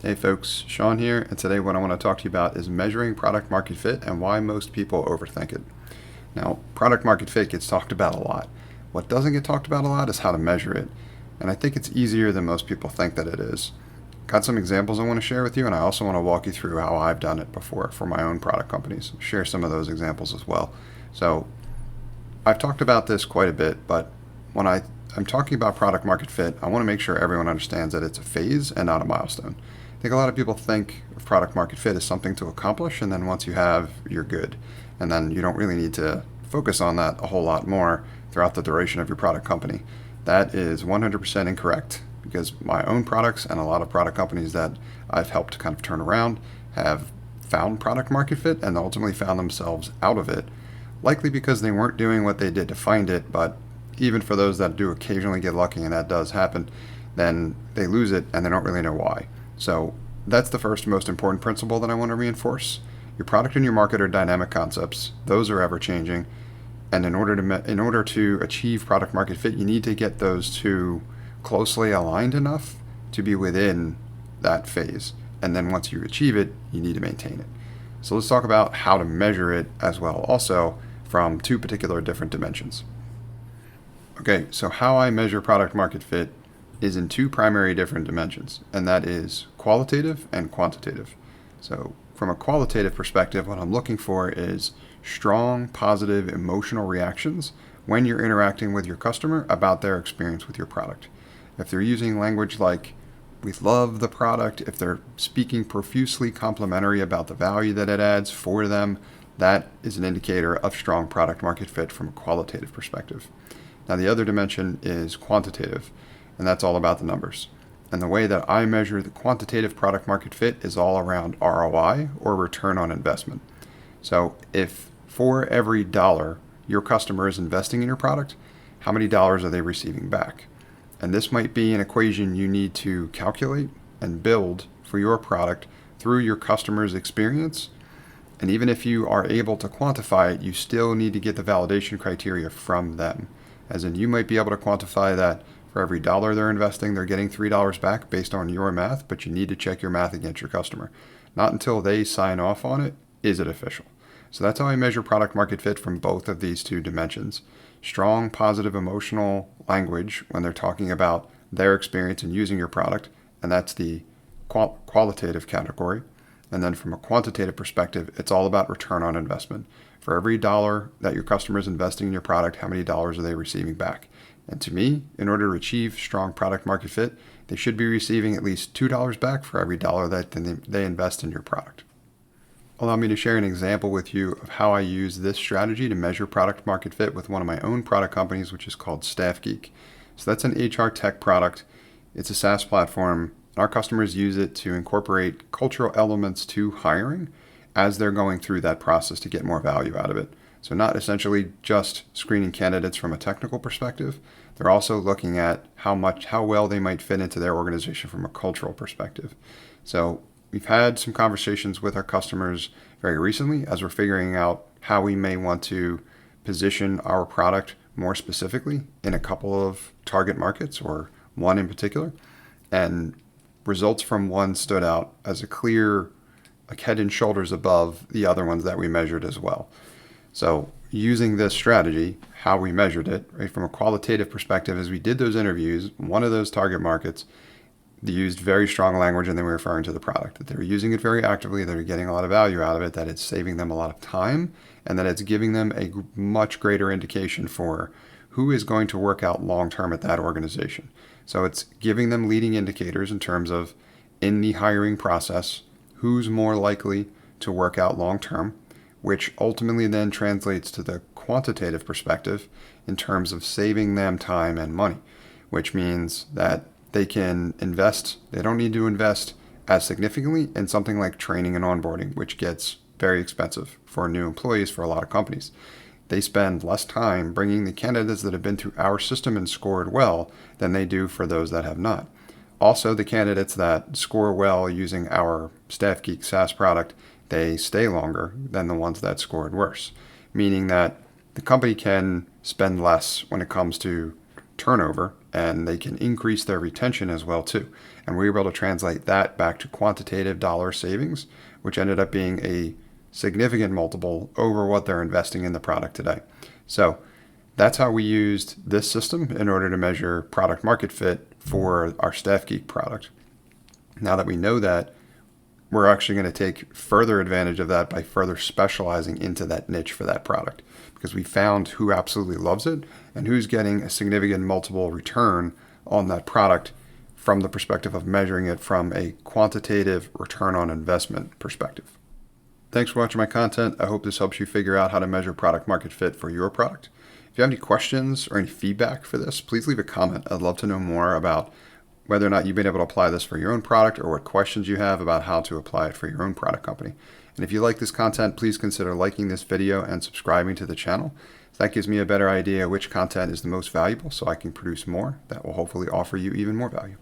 Hey folks, Sean here, and today what I want to talk to you about is measuring product market fit and why most people overthink it. Now, product market fit gets talked about a lot. What doesn't get talked about a lot is how to measure it, and I think it's easier than most people think that it is. Got some examples I want to share with you, and I also want to walk you through how I've done it before for my own product companies. Share some of those examples as well. So, I've talked about this quite a bit, but when I'm talking about product market fit, I want to make sure everyone understands that it's a phase and not a milestone. I think a lot of people think of product market fit as something to accomplish, and then once you have, you're good. And then you don't really need to focus on that a whole lot more throughout the duration of your product company. That is 100% incorrect because my own products and a lot of product companies that I've helped kind of turn around have found product market fit and ultimately found themselves out of it, likely because they weren't doing what they did to find it, but even for those that do occasionally get lucky, and that does happen, then they lose it and they don't really know why. So that's the first most important principle that I want to reinforce. Your product and your market are dynamic concepts. Those are ever changing. And in order to achieve product market fit, you need to get those two closely aligned enough to be within that phase. And then once you achieve it, you need to maintain it. So let's talk about how to measure it as well, also from two particular different dimensions. Okay, so how I measure product market fit is in two primary different dimensions, and that is qualitative and quantitative. So from a qualitative perspective, what I'm looking for is strong, positive, emotional reactions when you're interacting with your customer about their experience with your product. If they're using language like, we love the product, if they're speaking profusely complimentary about the value that it adds for them, that is an indicator of strong product market fit from a qualitative perspective. Now, the other dimension is quantitative, and that's all about the numbers. And the way that I measure the quantitative product market fit is all around ROI, or return on investment. So if for every dollar your customer is investing in your product, how many dollars are they receiving back? And this might be an equation you need to calculate and build for your product through your customer's experience. And even if you are able to quantify it, you still need to get the validation criteria from them. As in, you might be able to quantify that for every dollar they're investing, they're getting $3 back based on your math, but you need to check your math against your customer. Not until they sign off on it is it official. So that's how I measure product market fit from both of these two dimensions. Strong, positive, emotional language when they're talking about their experience in using your product, and that's the qualitative category. And then from a quantitative perspective, it's all about return on investment. For every dollar that your customer is investing in your product, how many dollars are they receiving back? And to me, in order to achieve strong product market fit, they should be receiving at least $2 back for every dollar that they invest in your product. Allow me to share an example with you of how I use this strategy to measure product market fit with one of my own product companies, which is called StaffGeek. So that's an HR tech product. It's a SaaS platform. Our customers use it to incorporate cultural elements to hiring as they're going through that process to get more value out of it. So not essentially just screening candidates from a technical perspective, they're also looking at how well they might fit into their organization from a cultural perspective. So we've had some conversations with our customers very recently as we're figuring out how we may want to position our product more specifically in a couple of target markets, or one in particular. And results from one stood out as a clear, like, head and shoulders above the other ones that we measured as well. So using this strategy, how we measured it, right, from a qualitative perspective, as we did those interviews, one of those target markets, they used very strong language, and they were referring to the product, that they were using it very actively, they were getting a lot of value out of it, that it's saving them a lot of time, and that it's giving them a much greater indication for who is going to work out long term at that organization. So it's giving them leading indicators in terms of, in the hiring process, who's more likely to work out long term, which ultimately then translates to the quantitative perspective in terms of saving them time and money, which means that they can invest, they don't need to invest as significantly in something like training and onboarding, which gets very expensive for new employees for a lot of companies. They spend less time bringing the candidates that have been through our system and scored well than they do for those that have not. Also, the candidates that score well using our StaffGeek SaaS product, they stay longer than the ones that scored worse, meaning that the company can spend less when it comes to turnover, and they can increase their retention as well too. And we were able to translate that back to quantitative dollar savings, which ended up being a significant multiple over what they're investing in the product today. So that's how we used this system in order to measure product market fit for our StaffGeek product. Now that we know that, we're actually going to take further advantage of that by further specializing into that niche for that product, because we found who absolutely loves it and who's getting a significant multiple return on that product from the perspective of measuring it from a quantitative return on investment perspective. Thanks for watching my content. I hope this helps you figure out how to measure product market fit for your product. If you have any questions or any feedback for this, please leave a comment. I'd love to know more about whether or not you've been able to apply this for your own product, or what questions you have about how to apply it for your own product company. And if you like this content, please consider liking this video and subscribing to the channel. That gives me a better idea which content is the most valuable, so I can produce more that will hopefully offer you even more value.